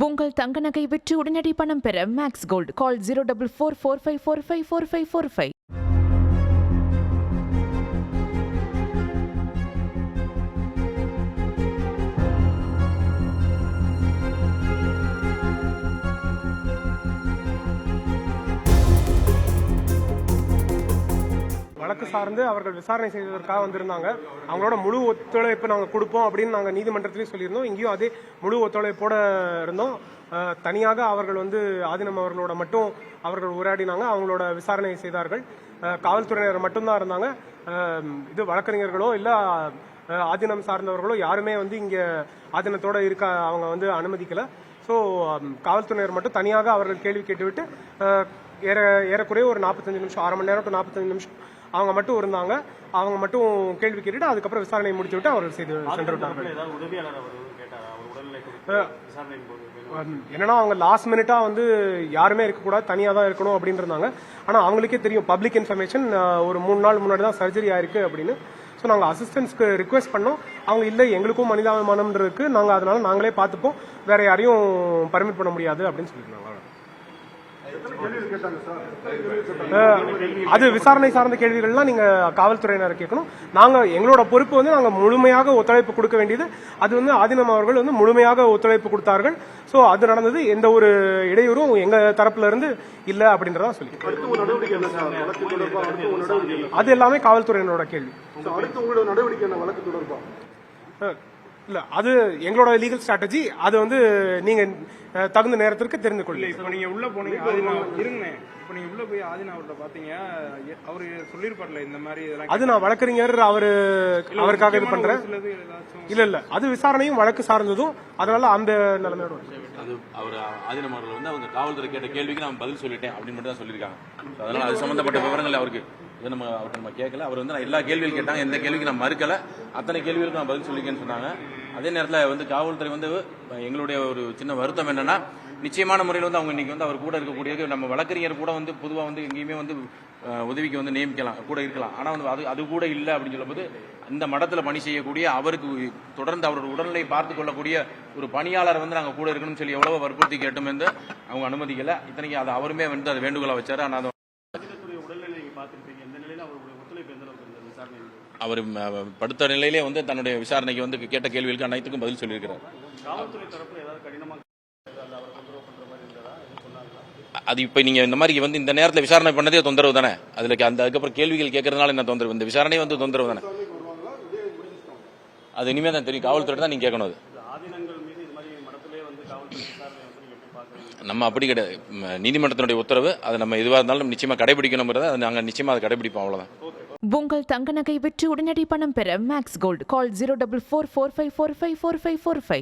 உங்கள் தங்க நகை விற்று உடனடி பணம் பெற மேக்ஸ் கோல்ட் கால் 04445454545. வழக்கு சார்ந்து அவர்கள் விசாரணை செய்வதற்காக வந்திருந்தாங்க. அவங்களோட முழு ஒத்துழைப்பு நாங்கள் கொடுப்போம் அப்படின்னு நாங்கள் நீதிமன்றத்திலேயே சொல்லியிருந்தோம். இங்கேயும் அதே முழு ஒத்துழைப்போடு இருந்தோம். தனியாக அவர்கள் ஆதினம் அவர்களோட மட்டும் அவர்கள் உரையாடினாங்க. அவங்களோட விசாரணை செய்தார்கள். காவல்துறையினர் மட்டும்தான் இருந்தாங்க. இது வழக்கறிஞர்களோ இல்லை ஆதீனம் சார்ந்தவர்களோ யாருமே இங்கே ஆதீனத்தோட இருக்க அவங்க அனுமதிக்கலை. ஸோ காவல்துறையினர் மட்டும் தனியாக அவர்கள் கேள்வி கேட்டுவிட்டு ஏறக்குறைய ஒரு 45 நிமிஷம், 1/2 மணி நேரம் டு 45 நிமிஷம் அவங்க மட்டும் இருந்தாங்க. அவங்க மட்டும் கேள்வி கேட்டுட்டு அதுக்கப்புறம் விசாரணை முடித்து விட்டு அவர்கள் சென்று விட்டார்கள். என்னன்னா அவங்க லாஸ்ட் மினிட்டா யாருமே இருக்கக்கூடாது, தனியாக தான் இருக்கணும் அப்படின்னு இருந்தாங்க. ஆனால் அவங்களுக்கே தெரியும் பப்ளிக் இன்ஃபர்மேஷன் ஒரு 3 நாள் முன்னாடி தான் சர்ஜரி ஆயிருக்கு அப்படின்னு. ஸோ நாங்கள் அசிஸ்டன்ஸ்க்கு ரிக்வெஸ்ட் பண்ணோம். அவங்க இல்லை எங்களுக்கும் மனிதாபிமானம் இருக்கு, நாங்கள் அதனால நாங்களே பார்த்துப்போம், வேற யாரையும் பர்மிட் பண்ண முடியாது அப்படின்னு சொல்லியிருந்தாங்க. அது விசாரணை சார்ந்த கேள்விகள்லாம் நீங்க காவல்துறையினர் கேட்கணும். நாங்க எங்களோட பொறுப்பு நாங்க முழுமையாக ஒத்துழைப்பு கொடுக்க வேண்டியது. அது ஆதீனம் அவர்கள் முழுமையாக ஒத்துழைப்பு கொடுத்தார்கள். சோ அது நடந்தது. எந்த ஒரு இடையூறும் எங்க தரப்புல இருந்து இல்ல அப்படின்றத சொல்லி அது எல்லாமே காவல்துறையினரோட கேள்வி. இல்ல அது எங்களோட லீகல் ஸ்ட்ராட்டஜி. அது நீங்க தகுந்த நேரத்திற்கு தெரிந்து கொள்ள. இப்ப நீங்க உள்ள போனீங்க ஆதினா இருங்க. இப்ப நீங்க உள்ள போய் ஆதினா அவர்கிட்ட பாத்தீங்க, அவரு சொல்லிருப்பார்ல இந்த மாதிரி இதெல்லாம். அது நான் வழக்கறிஞர் அவருக்காக இது பண்றேன். இல்ல அது விசாரணையும் வழக்கு சார்ந்ததும், அதனால அந்த நிலைமையோட அது அவர் ஆதீனம் அவர்கள் அவங்க காவல்துறை கேட்ட கேள்விக்கு நான் பதில் சொல்லிட்டேன் அப்படின்னு மட்டும் தான் சொல்லியிருக்காங்க. அதனால அது சம்பந்தப்பட்ட விவரங்கள் அவருக்கு நம்ம கேட்கல. அவர் நான் எல்லா கேள்விகள் கேட்டாங்க, எந்த கேள்விக்கு நான் மறுக்கல, அத்தனை கேள்விகளுக்கு நான் பதில் சொல்லிக்கேன்னு சொன்னாங்க. அதே நேரத்தில் காவல்துறை எங்களுடைய ஒரு சின்ன வருத்தம் என்னன்னா, நிச்சயமான முறையில் அவங்க இன்னைக்கு அவர் கூட இருக்கக்கூடிய நம்ம வழக்கறிஞர் கூட பொதுவாக எங்கேயுமே உதவிக்கு நியமிக்கலாம், கூட இருக்கலாம். ஆனால் அது கூட இல்லை அப்படின்னு சொல்லும்போது இந்த மடத்தில் பணி செய்யக்கூடிய அவருக்கு தொடர்ந்து அவரோட உடல்நிலை பார்த்து கொள்ளக்கூடிய ஒரு பணியாளர் நாங்கள் கூட இருக்கணும்னு சொல்லி எவ்வளவு வற்புறுத்தி கேட்டோம் என்று அவங்க அனுமதிக்கல. இத்தனைக்கு அது அவருமே அது வேண்டுகோளை வச்சாரு. ஆனால் அவர் படுத்த நிலையிலே தன்னுடைய விசாரணைக்கு கேட்ட கேள்விகளுக்கு அனைத்துக்கும் பதில் சொல்லியிருக்கிறார். அது இப்ப நீங்க இந்த மாதிரி இந்த நேரத்தில் விசாரணை பண்ணதே தொந்தரவு தானே. அதுக்கப்புறம் கேள்விகள் கேட்கறதுனால என்ன தொந்தரவு? இந்த விசாரணை தொந்தரவு தானே. அது இனிமே தான் தெரியும், காவல்துறை தான் நீங்க கேட்கணும். அது நம்ம அப்படி கிடையாது. நீதிமன்றத்தினுடைய உத்தரவு அதை நம்ம எதுவாக இருந்தாலும் நிச்சயமா கடைபிடிக்கணுங்கிறத நாங்கள் நிச்சயமா அதை கடைபிடிப்போம். அவ்வளவுதான். உங்கள் தங்க நகை விற்று உடனடி பணம் பெற மேக்ஸ் கோல்ட் கால் 04445454545.